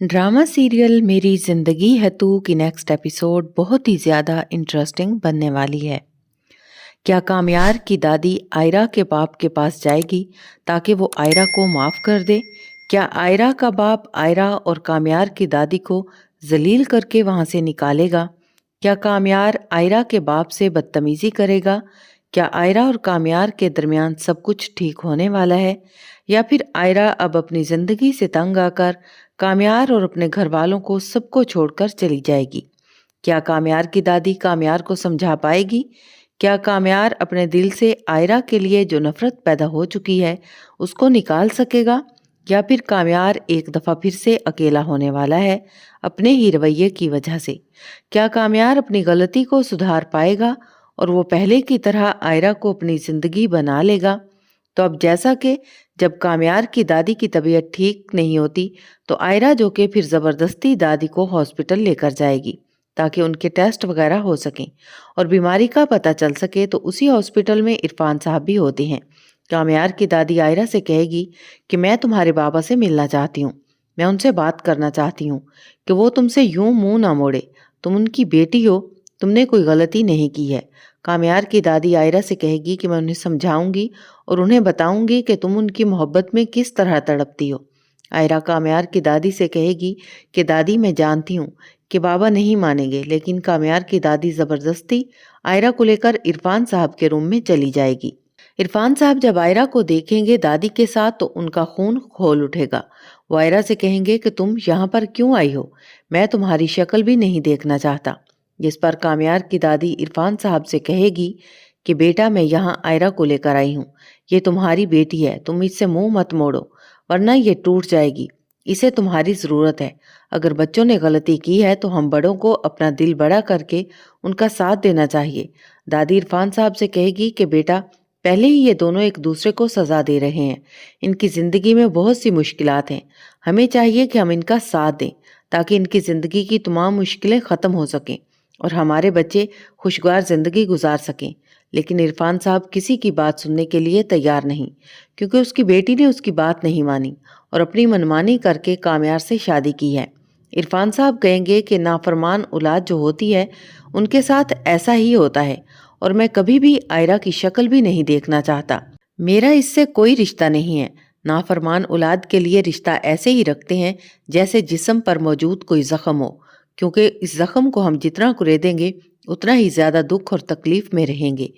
Drama serial मेरी ज़िंदगी है तू की नेक्स्ट एपिसोड बहुत ही ज़्यादा इंटरेस्टिंग बनने वाली है। क्या कामयार की दादी आयरा के बाप के पास जाएगी ताकि वो आयरा को माफ़ कर दे? क्या आयरा का बाप आयरा और कामयार की दादी को जलील करके वहाँ से निकालेगा? क्या कामयार आयरा के बाप से बदतमीज़ी करेगा? क्या आयरा और कामयार के दरमियान सब कुछ ठीक होने वाला है? या फिर आयरा अब अपनी ज़िंदगी से तंग आकर कामयार और अपने घर वालों को सबको छोड़कर चली जाएगी? क्या कामयार की दादी कामयार को समझा पाएगी? क्या कामयार अपने दिल से आयरा के लिए जो नफरत पैदा हो चुकी है उसको निकाल सकेगा? या फिर कामयार एक दफा फिर से अकेला होने वाला है अपने ही रवैये की वजह से? क्या कामयार अपनी गलती को सुधार पाएगा और वो पहले की तरह आयरा को अपनी जिंदगी बना लेगा? तो अब जैसा कि जब कामयार की दादी की तबीयत ठीक नहीं होती तो आयरा जो कि फिर जबरदस्ती दादी को हॉस्पिटल लेकर जाएगी ताकि उनके टेस्ट वगैरह हो सकें और बीमारी का पता चल सके। तो उसी हॉस्पिटल में इरफान साहब भी होते हैं। कामयार की दादी आयरा से कहेगी कि मैं तुम्हारे बाबा से मिलना चाहती हूँ, मैं उनसे बात करना चाहती हूँ कि वो तुमसे यूं मुंह ना मोड़े, तुम उनकी बेटी हो, तुमने कोई गलती नहीं की है। कामयार की दादी आयरा से कहेगी कि मैं उन्हें समझाऊंगी और उन्हें बताऊंगी कि तुम उनकी मोहब्बत में किस तरह तड़पती हो। आयरा कामयार की दादी से कहेगी कि दादी मैं जानती हूँ कि बाबा नहीं मानेंगे, लेकिन कामयार की दादी जबरदस्ती आयरा को लेकर इरफान साहब के रूम में चली जाएगी। इरफान साहब जब आयरा को देखेंगे दादी के साथ तो उनका खून खोल उठेगा। वो आयरा से कहेंगे कि तुम यहाँ पर क्यों आई हो, मैं तुम्हारी शक्ल भी नहीं देखना चाहता। जिस पर कामयार की दादी इरफान साहब से कहेगी कि बेटा मैं यहाँ आयरा को लेकर आई हूँ, ये तुम्हारी बेटी है, तुम इससे मुंह मत मोड़ो वरना ये टूट जाएगी, इसे तुम्हारी ज़रूरत है। अगर बच्चों ने गलती की है तो हम बड़ों को अपना दिल बड़ा करके उनका साथ देना चाहिए। दादी इरफान साहब से कहेगी कि बेटा पहले ही ये दोनों एक दूसरे को सजा दे रहे हैं, इनकी ज़िंदगी में बहुत सी मुश्किलात हैं, हमें चाहिए कि हम इनका साथ दें ताकि इनकी ज़िंदगी की तमाम मुश्किलें ख़त्म हो सकें और हमारे बच्चे खुशगवार ज़िंदगी गुजार सकें। लेकिन इरफान साहब किसी की बात सुनने के लिए तैयार नहीं, क्योंकि उसकी बेटी ने उसकी बात नहीं मानी और अपनी मनमानी करके कामयार से शादी की है। इरफान साहब कहेंगे कि नाफरमान औलाद जो होती है उनके साथ ऐसा ही होता है और मैं कभी भी आयरा की शक्ल भी नहीं देखना चाहता। मेरा इससे कोई रिश्ता नहीं है। नाफरमान औलाद के लिए रिश्ता ऐसे ही रखते हैं जैसे जिस्म पर मौजूद कोई जख्म हो, क्योंकि इस जख्म को हम जितना कुरेदेंगे उतना ही ज्यादा दुख और तकलीफ में रहेंगे।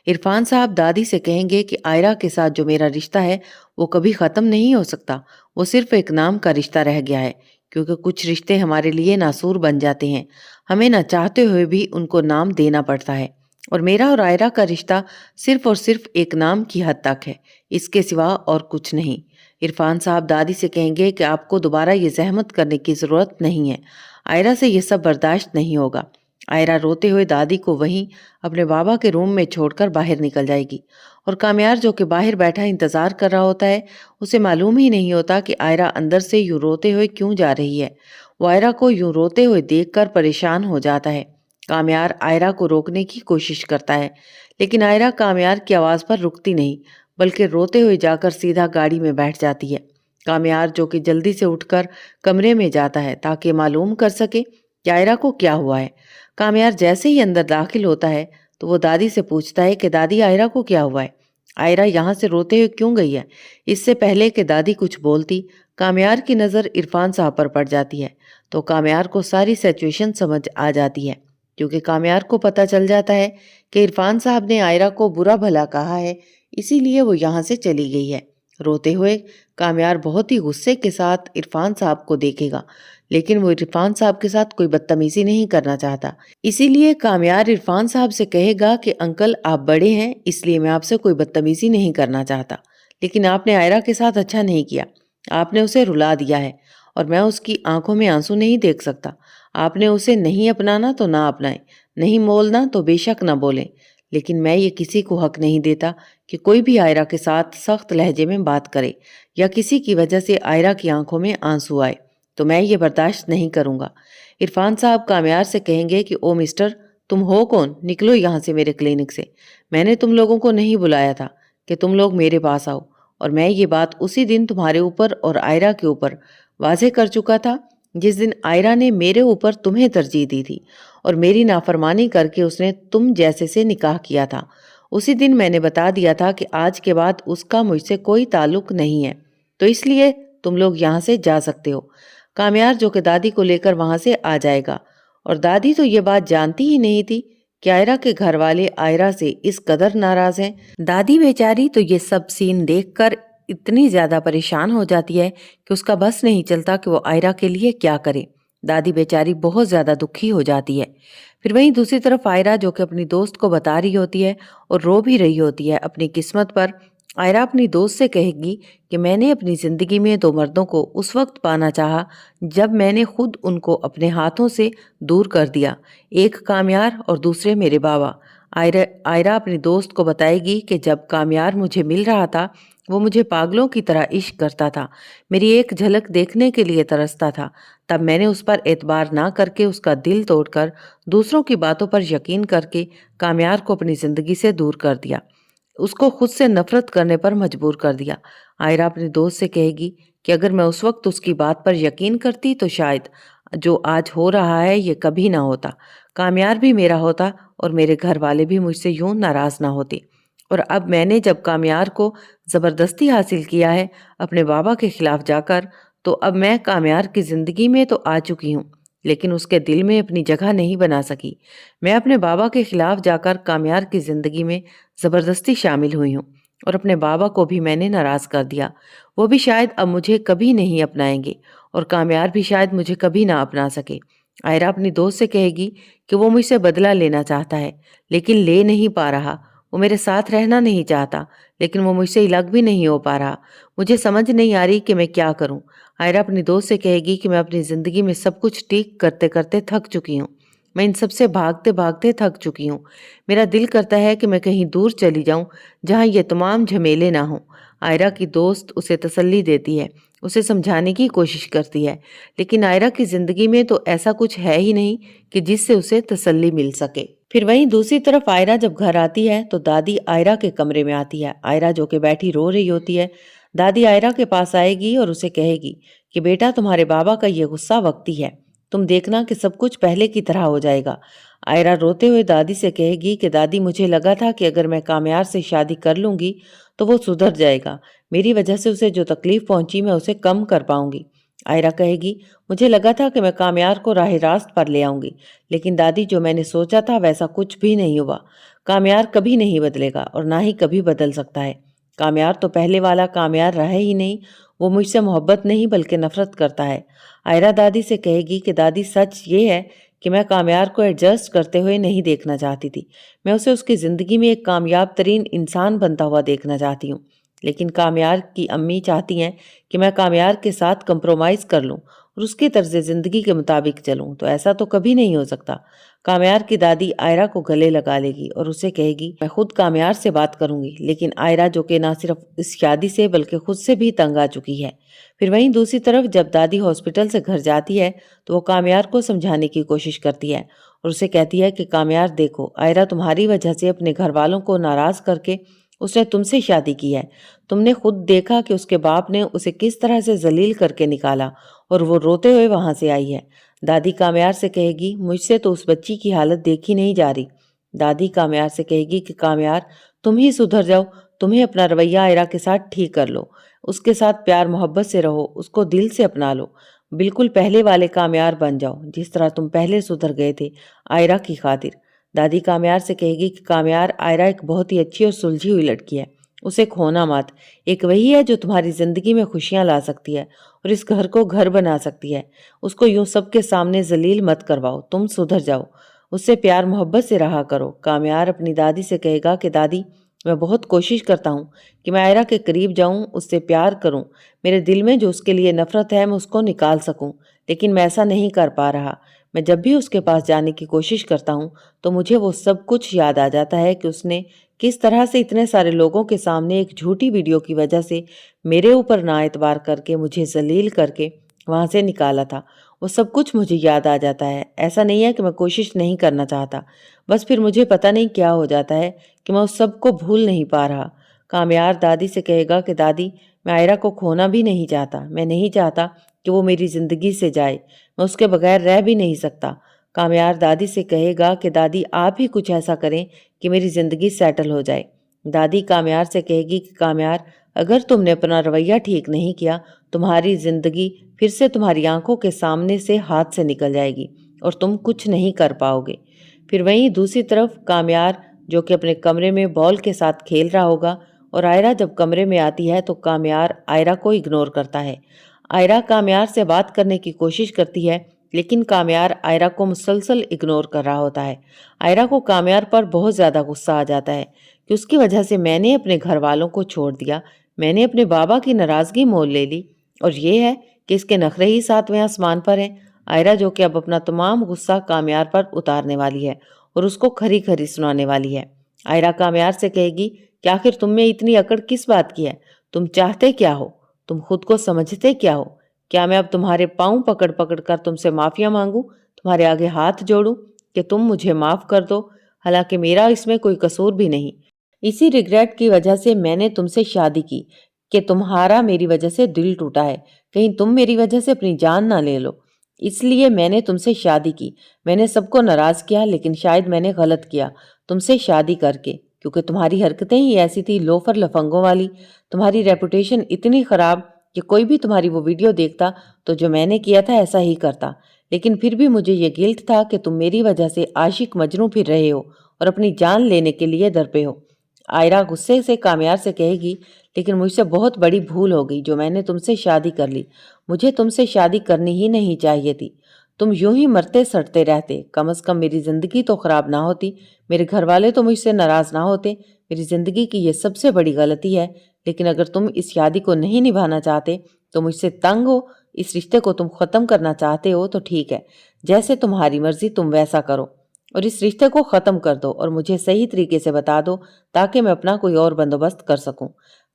इरफान साहब दादी से कहेंगे कि आयरा के साथ जो मेरा रिश्ता है वो कभी ख़त्म नहीं हो सकता, वो सिर्फ एक नाम का रिश्ता रह गया है, क्योंकि कुछ रिश्ते हमारे लिए नासूर बन जाते हैं, हमें ना चाहते हुए भी उनको नाम देना पड़ता है। और मेरा और आयरा का रिश्ता सिर्फ और सिर्फ एक नाम की हद तक है, इसके सिवा और कुछ नहीं। इरफान साहब दादी से कहेंगे कि आपको दोबारा ये जहमत करने की ज़रूरत नहीं है, आयरा से ये सब बर्दाश्त नहीं होगा। आयरा रोते हुए दादी को वहीं अपने बाबा के रूम में छोड़कर बाहर निकल जाएगी और कामयार जो कि बाहर बैठा इंतजार कर रहा होता है, उसे मालूम ही नहीं होता कि आयरा अंदर से यूं रोते हुए क्यों जा रही है। वो आयरा को यूं रोते हुए देखकर परेशान हो जाता है। कामयार आयरा को रोकने की कोशिश करता है, लेकिन आयरा कामयार की आवाज़ पर रुकती नहीं, बल्कि रोते हुए जाकर सीधा गाड़ी में बैठ जाती है। कामयार जो कि जल्दी से उठकर कमरे में जाता है ताकि मालूम कर सके कि आयरा को क्या हुआ है। कामयार जैसे ही अंदर दाखिल होता है तो वो दादी से पूछता है कि दादी आयरा को क्या हुआ है, आयरा यहाँ से रोते हुए क्यों गई है। इससे पहले कि दादी कुछ बोलती, कामयार की नज़र इरफान साहब पर पड़ जाती है। तो कामयार को सारी सिचुएशन समझ आ जाती है, क्योंकि कामयार को पता चल जाता है कि इरफान साहब ने आयरा को बुरा भला कहा है, इसीलिए वो यहाँ से चली गई है। रोते हुए कामयार बहुत ही गुस्से के साथ इरफान साहब को देखेगा, लेकिन वो इरफान साहब के साथ कोई बदतमीजी नहीं करना चाहता। इसीलिए कामयार इरफान साहब से कहेगा कि अंकल आप बड़े हैं, इसलिए मैं आपसे कोई बदतमीजी नहीं करना चाहता, लेकिन आपने आयरा के साथ अच्छा नहीं किया, आपने उसे रुला दिया है और मैं उसकी आंखों में आंसू नहीं देख सकता। आपने उसे नहीं अपनाना तो ना अपनाएं, नहीं मोलना तो बेशक ना बोलें, लेकिन मैं ये किसी को हक नहीं देता कि कोई भी आयरा के साथ सख्त लहजे में बात करे या किसी की वजह से आयरा की आंखों में आंसू आए, तो मैं ये बर्दाश्त नहीं करूंगा। इरफान साहब कामयार से कहेंगे कि ओ मिस्टर, तुम हो कौन, निकलो यहाँ से मेरे क्लिनिक से। मैंने तुम लोगों को नहीं बुलाया था कि तुम लोग मेरे पास आओ, और मैं ये बात उसी दिन तुम्हारे ऊपर और आयरा के ऊपर वाजे कर चुका था जिस दिन आयरा ने मेरे ऊपर तुम्हें तरजीह दी थी और मेरी नाफरमानी करके उसने तुम जैसे से निकाह किया था, उसी दिन मैंने बता दिया था कि आज के बाद उसका मुझसे कोई ताल्लुक नहीं है, तो इसलिए तुम लोग यहाँ से जा सकते हो। कामयार जो कि दादी को लेकर वहां से आ जाएगा। और दादी तो ये बात जानती ही नहीं थी कि आयरा के घर वाले आयरा से इस कदर नाराज हैं। दादी बेचारी तो ये सब सीन देखकर इतनी ज्यादा परेशान हो जाती है कि उसका बस नहीं चलता कि वो आयरा के लिए क्या करे। दादी बेचारी बहुत ज्यादा दुखी हो जाती है। फिर वहीं दूसरी तरफ आयरा जो कि अपनी दोस्त को बता रही होती है और रो भी रही होती है अपनी किस्मत पर। आयरा अपनी दोस्त से कहेगी कि मैंने अपनी जिंदगी में दो मर्दों को उस वक्त पाना चाहा जब मैंने खुद उनको अपने हाथों से दूर कर दिया, एक कामयार और दूसरे मेरे बाबा। आयरा अपनी दोस्त को बताएगी कि जब कामयार मुझे मिल रहा था वो मुझे पागलों की तरह इश्क करता था, मेरी एक झलक देखने के लिए तरसता था। तब मैंने उस पर एतबार ना करके उसका दिल तोड़कर दूसरों की बातों पर यकीन करके कामयार को अपनी जिंदगी से दूर कर दिया, उसको खुद से नफरत करने पर मजबूर कर दिया। आयरा अपनी दोस्त से कहेगी कि अगर मैं उस वक्त उसकी बात पर यकीन करती तो शायद जो आज हो रहा है ये कभी ना होता, कामयार भी मेरा होता और मेरे घर वाले भी मुझसे यूं नाराज ना होते। और अब मैंने जब कामयार को जबरदस्ती हासिल किया है अपने बाबा के खिलाफ जाकर, तो अब मैं कामयार की जिंदगी में तो आ चुकी हूँ लेकिन उसके दिल में अपनी जगह नहीं बना सकी। मैं अपने बाबा के खिलाफ जाकर कामयार की जिंदगी में जबरदस्ती शामिल हुई हूँ और अपने बाबा को भी मैंने नाराज कर दिया। वो भी शायद अब मुझे कभी नहीं अपनाएंगे और कामयार भी शायद मुझे कभी ना अपना सके। आयरा अपनी दोस्त से कहेगी कि वो मुझसे बदला लेना चाहता है लेकिन ले नहीं पा रहा, वो मेरे साथ रहना नहीं चाहता लेकिन वो मुझसे अलग भी नहीं हो पा रहा, मुझे समझ नहीं आ रही कि मैं क्या करूं। आयरा अपनी दोस्त से कहेगी कि मैं अपनी जिंदगी में सब कुछ ठीक करते करते थक चुकी हूँ, मैं इन सब से भागते भागते थक चुकी हूँ। मेरा दिल करता है कि मैं कहीं दूर चली जाऊं जहां ये तमाम झमेले ना हों। आयरा की दोस्त उसे तसल्ली देती है, उसे समझाने की कोशिश करती है, लेकिन आयरा की जिंदगी में तो ऐसा कुछ है ही नहीं कि जिससे उसे तसल्ली मिल सके। फिर वहीं दूसरी तरफ आयरा जब घर आती है तो दादी आयरा के कमरे में आती है। आयरा जो कि बैठी रो रही होती है, दादी आयरा के पास आएगी और उसे कहेगी कि बेटा तुम्हारे बाबा का ये गुस्सा वक्ती है, तुम देखना कि सब कुछ पहले की तरह हो जाएगा। आयरा रोते हुए दादी से कहेगी कि दादी मुझे लगा था कि अगर मैं कामयार से शादी कर लूंगी तो वो सुधर जाएगा, मेरी वजह से उसे जो तकलीफ पहुंची मैं उसे कम कर पाऊंगी। आयरा कहेगी मुझे लगा था कि मैं कामयार को राह रास्त पर ले आऊंगी, लेकिन दादी जो मैंने सोचा था वैसा कुछ भी नहीं हुआ। कामयार कभी नहीं बदलेगा और ना ही कभी बदल सकता है। कामयार तो पहले वाला कामयार रहा ही नहीं, वो मुझसे मोहब्बत नहीं बल्कि नफरत करता है। आयरा दादी से कहेगी कि दादी सच ये है कि मैं कामयार को एडजस्ट करते हुए नहीं देखना चाहती थी, मैं उसे उसकी ज़िंदगी में एक कामयाब तरीन इंसान बनता हुआ देखना चाहती हूँ, लेकिन कामयार की अम्मी चाहती हैं कि मैं कामयार के साथ कंप्रोमाइज़ कर लूँ और उसकी तर्ज ज़िंदगी के मुताबिक चलूँ, तो ऐसा तो कभी नहीं हो सकता। कामयार की दादी आयरा को गले लगा लेगी और उसे कहेगी मैं खुद कामयार से बात करूंगी, लेकिन आयरा जो कि ना सिर्फ इस शादी से बल्कि खुद से भी तंग आ चुकी है। फिर वहीं दूसरी तरफ जब दादी हॉस्पिटल से घर जाती है तो वो कामयार को समझाने की कोशिश करती है और उसे कहती है कि कामयार देखो, आयरा तुम्हारी वजह से अपने घर वालों को नाराज करके उसने तुमसे शादी की है, तुमने खुद देखा कि उसके बाप ने उसे किस तरह से जलील करके निकाला और वो रोते हुए वहां से आई है। दादी कामयार से कहेगी मुझसे तो उस बच्ची की हालत देखी नहीं जा रही। दादी कामयार से कहेगी कि कामयार तुम ही सुधर जाओ, तुम्हें अपना रवैया आयरा के साथ ठीक कर लो, उसके साथ प्यार मोहब्बत से रहो, उसको दिल से अपना लो, बिल्कुल पहले वाले कामयार बन जाओ जिस तरह तुम पहले सुधर गए थे आयरा की खातिर। दादी कामयार से कहेगी कि कामयार आयरा एक बहुत ही अच्छी और सुलझी हुई लड़की है, उसे खोना मत, एक वही है जो तुम्हारी जिंदगी में खुशियां ला सकती है और इस घर को घर बना सकती है। उसको यूं सबके सामने जलील मत करवाओ, तुम सुधर जाओ, उससे प्यार मोहब्बत से रहा करो। कामयार अपनी दादी से कहेगा कि दादी मैं बहुत कोशिश करता हूँ कि मैं आयरा के करीब जाऊं, उससे प्यार करूं, मेरे दिल में जो उसके लिए नफरत है मैं उसको निकाल सकूं, लेकिन मैं ऐसा नहीं कर पा रहा। मैं जब भी उसके पास जाने की कोशिश करता हूँ तो मुझे वो सब कुछ याद आ जाता है कि उसने किस तरह से इतने सारे लोगों के सामने एक झूठी वीडियो की वजह से मेरे ऊपर ना एतबार करके मुझे जलील करके वहां से निकाला था। वो सब कुछ मुझे याद आ जाता है। ऐसा नहीं है कि मैं कोशिश नहीं करना चाहता, बस फिर मुझे पता नहीं क्या हो जाता है कि मैं उस सब को भूल नहीं पा रहा। कामयार दादी से कहेगा कि दादी मैं आयरा को खोना भी नहीं चाहता, मैं नहीं चाहता کہ وہ میری زندگی سے جائے، میں اس کے بغیر رہ بھی نہیں سکتا۔ کامیار دادی سے کہے گا کہ دادی آپ ہی کچھ ایسا کریں کہ میری زندگی سیٹل ہو جائے۔ دادی کامیار سے کہے گی کہ کامیار، اگر تم نے اپنا رویہ ٹھیک نہیں کیا، تمہاری زندگی پھر سے تمہاری آنکھوں کے سامنے سے ہاتھ سے نکل جائے گی اور تم کچھ نہیں کر پاؤ گے۔ پھر وہیں دوسری طرف کامیار جو کہ اپنے کمرے میں بال کے ساتھ کھیل رہا ہوگا، اور آئرہ جب کمرے میں آتی ہے تو کامیار آئرہ کو اگنور کرتا ہے۔ آئرہ کامیار سے بات کرنے کی کوشش کرتی ہے، لیکن کامیار آئرہ کو مسلسل اگنور کر رہا ہوتا ہے۔ آئرہ کو کامیار پر بہت زیادہ غصہ آ جاتا ہے کہ اس کی وجہ سے میں نے اپنے گھر والوں کو چھوڑ دیا، میں نے اپنے بابا کی ناراضگی مول لے لی، اور یہ ہے کہ اس کے نخرے ہی ساتویں آسمان پر ہیں۔ آئرہ جو کہ اب اپنا تمام غصہ کامیار پر اتارنے والی ہے اور اس کو کھری کھری سنانے والی ہے۔ آئرہ کامیار سے کہے گی کہ آخر تم میں اتنی اکڑ کس بات کی ہے؟ تم چاہتے کیا ہو؟ تم خود کو سمجھتے کیا ہو؟ کیا میں اب تمہارے پاؤں پکڑ پکڑ کر تم سے معافیا مانگوں، تمہارے آگے ہاتھ جوڑوں کہ تم مجھے معاف کر دو، حالانکہ میرا اس میں کوئی قصور بھی نہیں۔ اسی ریگریٹ کی وجہ سے میں نے تم سے شادی کی کہ تمہارا میری وجہ سے دل ٹوٹا ہے، کہیں تم میری وجہ سے اپنی جان نہ لے لو، اس لیے میں نے تم سے شادی کی۔ میں نے سب کو ناراض کیا، لیکن شاید میں نے غلط کیا تم سے شادی کر کے، کیونکہ تمہاری حرکتیں ہی ایسی تھی لوفر لفنگوں والی، تمہاری ریپوٹیشن اتنی خراب کہ کوئی بھی تمہاری وہ ویڈیو دیکھتا تو جو میں نے کیا تھا ایسا ہی کرتا، لیکن پھر بھی مجھے یہ گلٹ تھا کہ تم میری وجہ سے عاشق مجنوں پھر رہے ہو اور اپنی جان لینے کے لیے درپے ہو۔ آئرہ غصے سے کامیار سے کہے گی، لیکن مجھ سے بہت بڑی بھول ہو گئی جو میں نے تم سے شادی کر لی، مجھے تم سے شادی کرنی ہی نہیں چاہیے تھی، تم یوں ہی مرتے سڑتے رہتے، کم از کم میری زندگی تو خراب نہ ہوتی، میرے گھر والے تو مجھ سے ناراض نہ ہوتے، میری زندگی کی یہ سب سے بڑی غلطی ہے، لیکن اگر تم اس شادی کو نہیں نبھانا چاہتے تو مجھ سے تنگ ہو، اس رشتے کو تم ختم کرنا چاہتے ہو تو ٹھیک ہے، جیسے تمہاری مرضی تم ویسا کرو، اور اس رشتے کو ختم کر دو اور مجھے صحیح طریقے سے بتا دو تاکہ میں اپنا کوئی اور بندوبست کر سکوں۔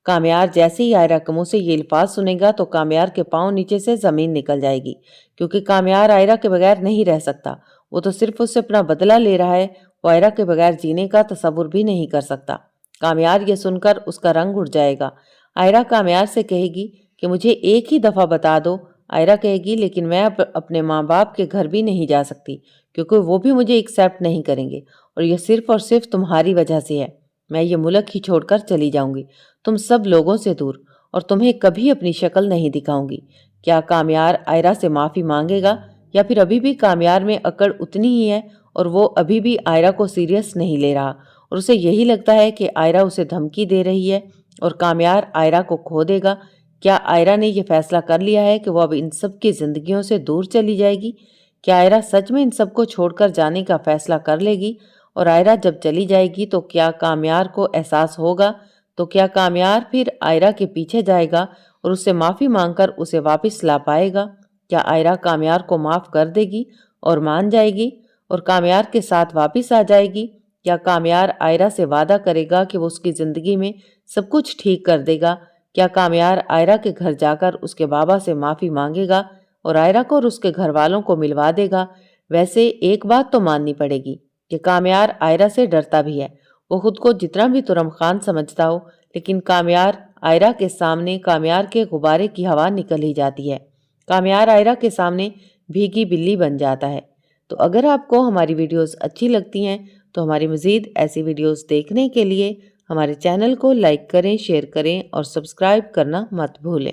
کامیار جیسے ہی آئرہ کے منہ سے یہ الفاظ سنے گا تو کامیار کے پاؤں نیچے سے زمین نکل جائے گی، کیونکہ کامیار آئرہ کے بغیر نہیں رہ سکتا، وہ تو صرف اس سے اپنا بدلہ لے رہا ہے، وہ آئرہ کے بغیر جینے کا تصور بھی نہیں کر سکتا۔ کامیار یہ سن کر اس کا رنگ اڑ جائے گا۔ آئرہ کامیار سے کہے گی کہ مجھے ایک ہی دفعہ بتا دو۔ آئرہ کہے گی لیکن میں اپنے ماں باپ کے گھر بھی نہیں جا سکتی، کیونکہ وہ بھی مجھے ایکسیپٹ نہیں کریں گے، اور یہ صرف اور صرف تمہاری وجہ سے ہے۔ میں یہ ملک ہی چھوڑ کر چلی جاؤں گی، تم سب لوگوں سے دور، اور تمہیں کبھی اپنی شکل نہیں دکھاؤں گی۔ کیا کامیار آئرہ سے معافی مانگے گا، یا پھر ابھی بھی کامیار میں اکڑ اتنی ہی ہے اور وہ ابھی بھی آئرہ کو سیریس نہیں لے رہا، اور اسے یہی لگتا ہے کہ آئرہ اسے دھمکی دے رہی ہے اور کامیار آئرہ کو کھو دے گا؟ کیا آئرہ نے یہ فیصلہ کر لیا ہے کہ وہ اب ان سب کی زندگیوں سے دور چلی جائے گی؟ کیا آئرہ سچ میں ان سب کو چھوڑ کر جانے کا فیصلہ کر لے گی؟ اور آئرہ جب چلی جائے گی تو کیا کامیار کو احساس ہوگا؟ تو کیا کامیار پھر آئرہ کے پیچھے جائے گا اور اس سے معافی مانگ کر اسے واپس لا پائے گا؟ کیا آئرہ کامیار کو معاف کر دے گی اور مان جائے گی اور کامیار کے ساتھ واپس آ جائے گی؟ کیا کامیار آئرہ سے وعدہ کرے گا کہ وہ اس کی زندگی میں سب کچھ ٹھیک کر دے گا؟ کیا کامیار آئرہ کے گھر جا کر اس کے بابا سے معافی مانگے گا اور آئرہ کو اور اس کے گھر والوں کو ملوا دے گا؟ ویسے ایک بات تو ماننی پڑے گی کہ کامیار آئرہ سے ڈرتا بھی ہے، وہ خود کو جتنا بھی ترم خان سمجھتا ہو، لیکن کامیار آئرہ کے سامنے کامیار کے غبارے کی ہوا نکل ہی جاتی ہے، کامیار آئرہ کے سامنے بھیگی بلی بن جاتا ہے۔ تو اگر آپ کو ہماری ویڈیوز اچھی لگتی ہیں تو ہماری مزید ایسی ویڈیوز دیکھنے کے لیے ہمارے چینل کو لائک کریں، شیئر کریں اور سبسکرائب کرنا مت بھولیں۔